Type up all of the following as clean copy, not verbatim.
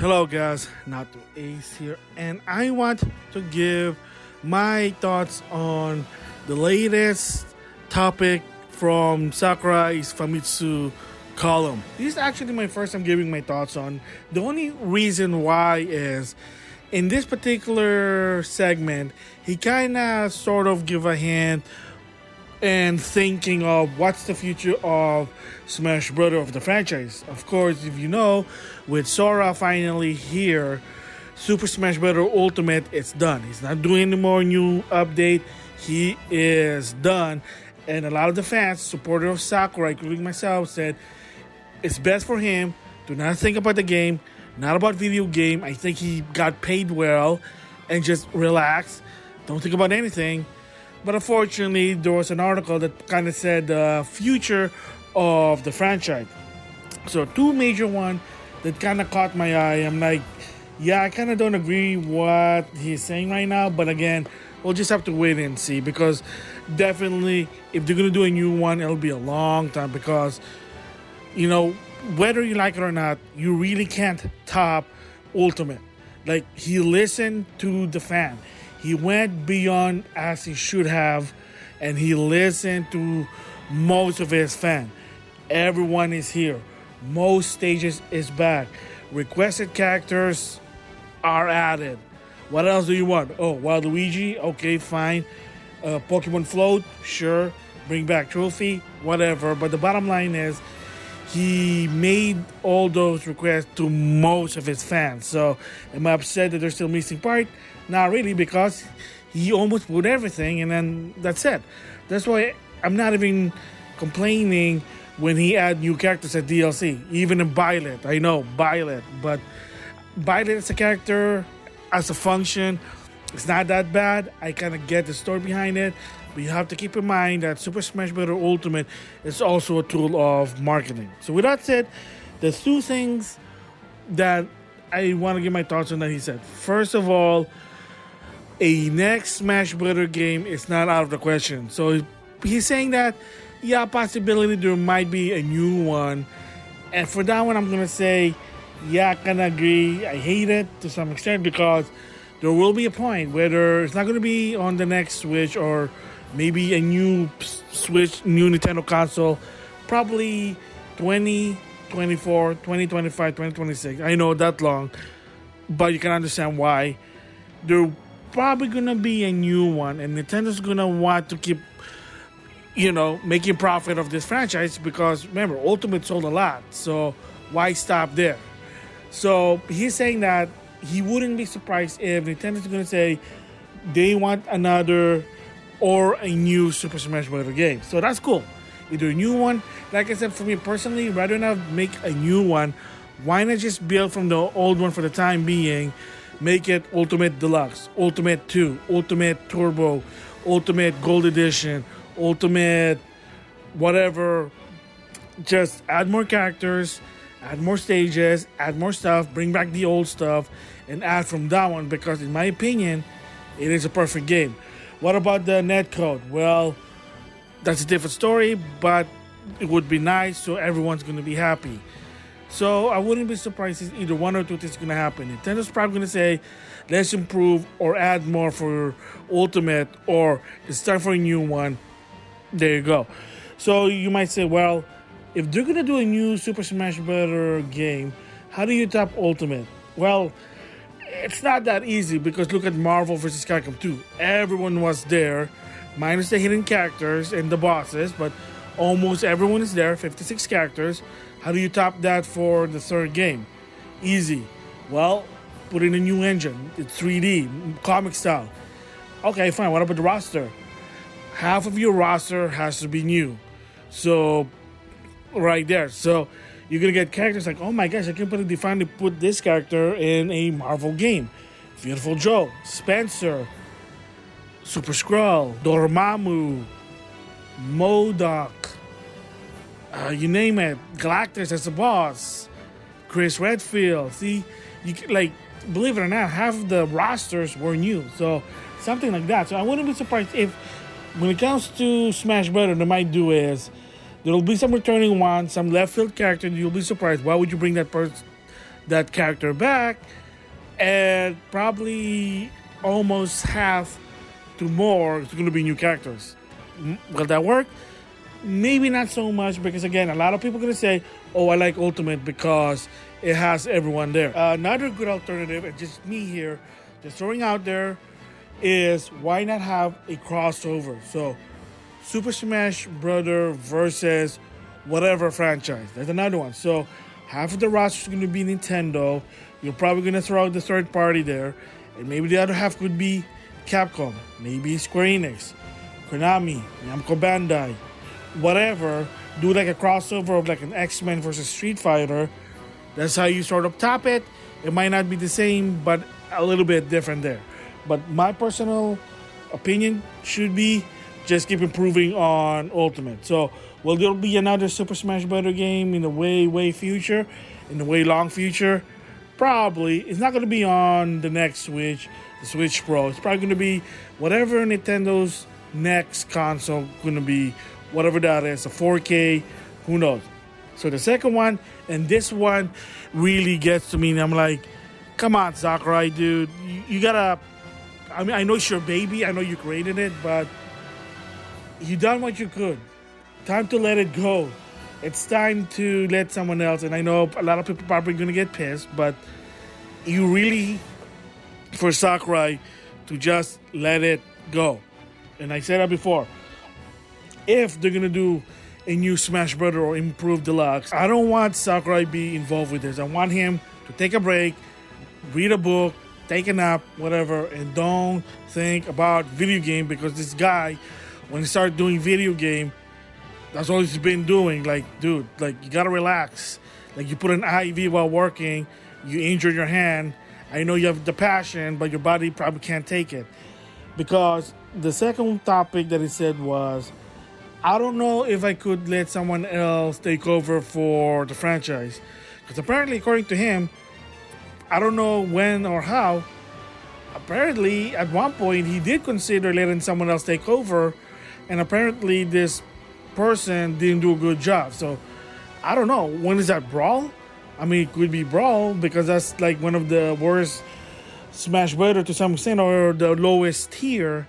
Hello guys, NautoAce here, and I want to give my thoughts on the latest topic from Sakurai's Famitsu Column. This is actually my first time giving my thoughts on. The only reason why is in this particular segment, he kind of sort of give a hint and thinking of what's the future of Smash Brothers of the franchise. Of course, if you know, with Sora finally here, Super Smash Bros. Ultimate is done. He's not doing any more new update. He is done. And a lot of the fans, supporters of Sakurai, including myself, said it's best for him to not think about the game, not about video game. I think he got paid well and just relax. Don't think about anything. But unfortunately, there was an article that kind of said the future of the franchise. So two major ones that kind of caught my eye. I'm like, yeah, I kind of don't agree what he's saying right now. But again, we'll just have to wait and see. Because definitely, if they're going to do a new one, it'll be a long time. Because, you know, whether you like it or not, you really can't top Ultimate. Like, he listened to the fan. He went beyond as he should have, and he listened to most of his fans. Everyone is here. Most stages is back. Requested characters are added. What else do you want? Oh, Waluigi? Okay, fine. Pokemon Float? Sure. Bring back Trophy? Whatever. But the bottom line is, he made all those requests to most of his fans. So, am I upset that they're still missing part? Not really, because he almost put everything, and then that's it. That's why I'm not even complaining when he add new characters at DLC. Even in Violet, I know Violet, but Violet as a character, as a function, it's not that bad. I kind of get the story behind it, but you have to keep in mind that Super Smash Bros. Ultimate is also a tool of marketing. So with that said, there's two things that I want to give my thoughts on that he said. First of all, a next Smash Brothers game is not out of the question. So he's saying that, yeah, possibility there might be a new one. And for that one, I'm going to say, yeah, I kind of agree. I hate it to some extent because there will be a point where it's not going to be on the next Switch or maybe a new Switch, new Nintendo console. Probably 2024, 2025, 2026. I know that long, but you can understand why. There probably gonna be a new one, and Nintendo's gonna want to keep, making profit of this franchise because remember, Ultimate sold a lot, so why stop there? So he's saying that he wouldn't be surprised if Nintendo's gonna say they want another or a new Super Smash Bros. Game. So that's cool. Either a new one, like I said, for me personally, rather than make a new one, why not just build from the old one for the time being? Make it Ultimate Deluxe, Ultimate 2, Ultimate Turbo, Ultimate Gold Edition, Ultimate whatever. Just add more characters, add more stages, add more stuff, bring back the old stuff, and add from that one because in my opinion, it is a perfect game. What about the netcode? Well, that's a different story, but it would be nice so everyone's going to be happy. So I wouldn't be surprised if either one or two things going to happen. Nintendo's probably going to say, let's improve or add more for Ultimate, or it's time for a new one. There you go. So you might say, well, if they're going to do a new Super Smash Bros. Game, how do you top Ultimate? Well, it's not that easy because look at Marvel vs. Capcom 2. Everyone was there, minus the hidden characters and the bosses, but almost everyone is there, 56 characters. How do you top that for the third game? Easy. Well, put in a new engine. It's 3D, comic style. Okay, fine. What about the roster? Half of your roster has to be new. So, right there. So, you're going to get characters like, oh my gosh, I can't believe they finally put this character in a Marvel game. Beautiful Joe, Spencer, Super Skrull, Dormammu, MODOK, you name it, Galactus as a boss, Chris Redfield. See, believe it or not, half of the rosters were new. So, something like that. So, I wouldn't be surprised if, when it comes to Smash Bros., they might do is, there'll be some returning ones, some left field character, and you'll be surprised. Why would you bring that that character back, and probably almost half to more is going to be new characters. Will that work? Maybe not so much, because again, a lot of people are going to say, oh, I like Ultimate because it has everyone there. Another good alternative, and just me here, just throwing out there, is why not have a crossover? So Super Smash Brother versus whatever franchise. There's another one. So half of the roster is going to be Nintendo. You're probably going to throw out the third party there. And maybe the other half could be Capcom. Maybe Square Enix, Konami, Namco Bandai, whatever. Do like a crossover of like an X-Men versus Street Fighter. That's how you sort of top it. It might not be the same, but a little bit different there. But my personal opinion should be just keep improving on Ultimate. So will there be another Super Smash Bros. Game in the way future? In the way long future? Probably. It's not going to be on the next Switch, the Switch Pro. It's probably going to be whatever Nintendo's next console going to be, whatever that is, a 4K, who knows. So the second one, and this one really gets to me, and I'm like, come on, Sakurai, dude. You gotta, I mean, I know it's your baby, I know you created it, but you done what you could. Time to let it go. It's time to let someone else, and I know a lot of people probably gonna get pissed, but you really, for Sakurai, to just let it go. And I said that before. If they're gonna do a new Smash Brother or Improved Deluxe, I don't want Sakurai be involved with this. I want him to take a break, read a book, take a nap, whatever, and don't think about video game, because this guy, when he started doing video game, that's all he's been doing. Like, dude, like, you gotta relax. Like, you put an IV while working, you injure your hand. I know you have the passion, but your body probably can't take it. Because the second topic that he said was, I don't know if I could let someone else take over for the franchise. Because apparently, according to him, I don't know when or how, apparently at one point he did consider letting someone else take over, and apparently this person didn't do a good job. So I don't know, when is that, Brawl? I mean, it could be Brawl, because that's like one of the worst Smash Bros. To some extent, or the lowest tier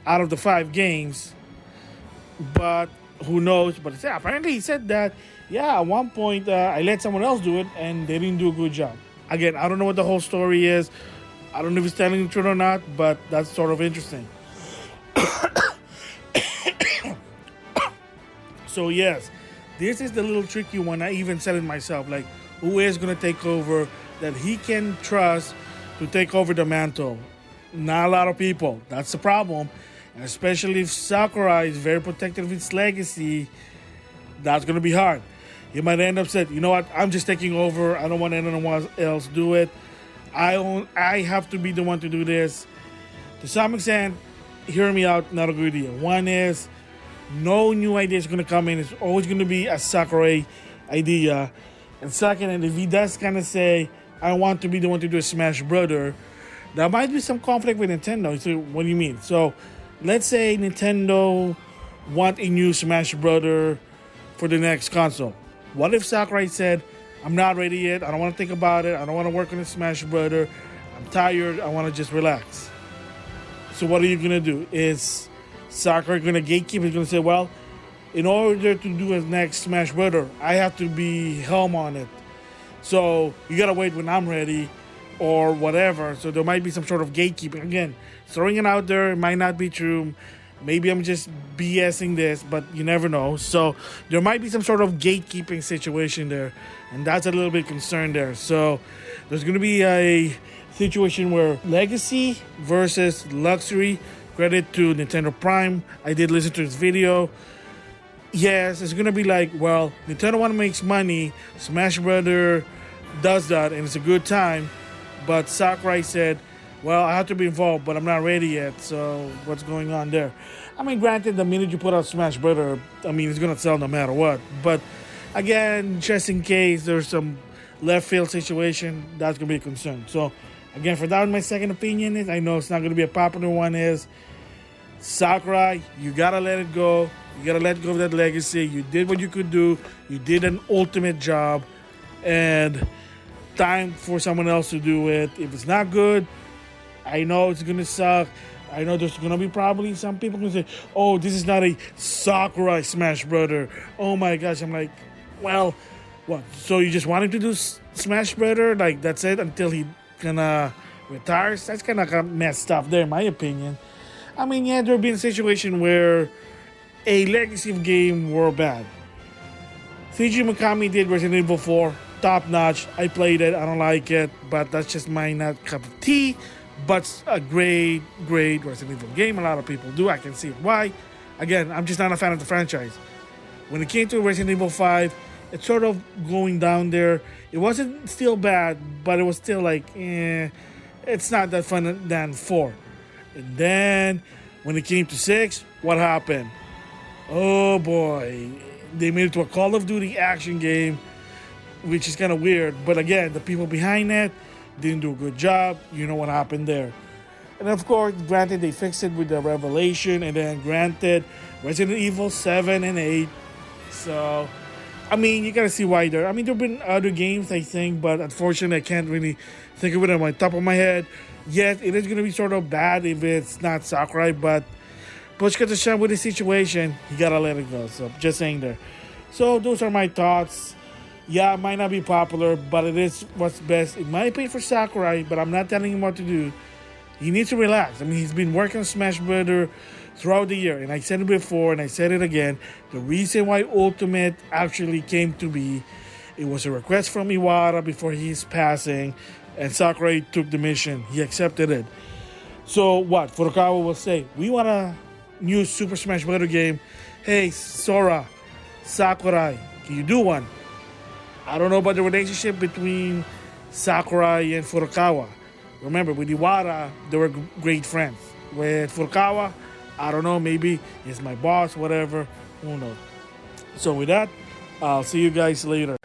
out of the 5 games. But who knows? But yeah, apparently he said that, yeah, at one point I let someone else do it and they didn't do a good job. Again, I don't know what the whole story is. I don't know if he's telling the truth or not, but that's sort of interesting. So yes, this is the little tricky one. I even said it myself. Like, who is going to take over that he can trust to take over the mantle? Not a lot of people. That's the problem. And especially if Sakurai is very protective of its legacy, that's going to be hard. He might end up saying, you know what, I'm just taking over. I don't want anyone else to do it. I have to be the one to do this. To some extent, hear me out, not a good idea. One is, no new idea is going to come in. It's always going to be a Sakurai idea. And second, and if he does kind of say, I want to be the one to do a Smash Brother, there might be some conflict with Nintendo. So what do you mean? So let's say Nintendo want a new Smash Brother for the next console. What if Sakurai said, I'm not ready yet, I don't want to think about it, I don't want to work on a Smash Brother, I'm tired, I want to just relax. So what are you going to do? Is Sakurai going to gatekeep? He's going to say, well, in order to do a next Smash Brother, I have to be helm on it. So you got to wait when I'm ready, or whatever. So there might be some sort of gatekeeping. Again, throwing it out there, it might not be true. Maybe I'm just BSing this, but you never know. So there might be some sort of gatekeeping situation there, and that's a little bit concerned there. So there's going to be a situation where legacy versus luxury. Credit to Nintendo Prime. I did listen to his video. Yes, it's going to be like, well, Nintendo want to make money. Smash Brother does that, and it's a good time. But Sakurai said, well, I have to be involved, but I'm not ready yet. So what's going on there? I mean, granted, the minute you put out Smash Brother, I mean, it's going to sell no matter what. But again, just in case there's some left field situation, that's going to be a concern. So again, for that, my second opinion is, I know it's not going to be a popular one, is Sakurai, you got to let it go. You got to let go of that legacy. You did what you could do. You did an ultimate job. And time for someone else to do it. If it's not good, I know it's gonna suck. I know there's gonna be probably some people gonna say, "Oh, this is not a Sakurai Smash Brother." Oh my gosh! I'm like, well, what? So you just want him to do Smash Brother? Like that's it until he gonna retires? That's kind of messed up there, in my opinion. I mean, yeah, there have been a situation where a legacy of game were bad. Shinji Mikami did Resident Evil 4, top notch. I played it, I don't like it, but that's just my not cup of tea. But a great Resident Evil game. A lot of people do. I can see why. Again, I'm just not a fan of the franchise. When it came to Resident Evil 5, it's sort of going down there. It wasn't still bad, but it was still like, it's not that fun than 4. And then, when it came to 6, what happened? Oh boy. They made it to a Call of Duty action game, which is kind of weird. But again, the people behind it didn't do a good job. You know what happened there. And of course, granted, they fixed it with the Revelation, and then granted, Resident Evil 7 and 8. So, I mean, you gotta see why there. I mean, there have been other games, I think, but unfortunately, I can't really think of it on my top of my head. Yet, it is gonna be sort of bad if it's not Sakurai, but push got to shove with the situation, you gotta let it go. So, just saying there. So, those are my thoughts. Yeah, it might not be popular, but it is what's best, in my opinion, for Sakurai, but I'm not telling him what to do. He needs to relax. I mean, he's been working on Smash Brother throughout the year, and I said it before, and I said it again. The reason why Ultimate actually came to be, it was a request from Iwata before his passing, and Sakurai took the mission. He accepted it. So what? Furukawa will say, we want a new Super Smash Bros. Game. Hey, Sora, Sakurai, can you do one? I don't know about the relationship between Sakurai and Furukawa. Remember, with Iwata, they were great friends. With Furukawa, I don't know, maybe he's my boss, whatever. Who knows? So with that, I'll see you guys later.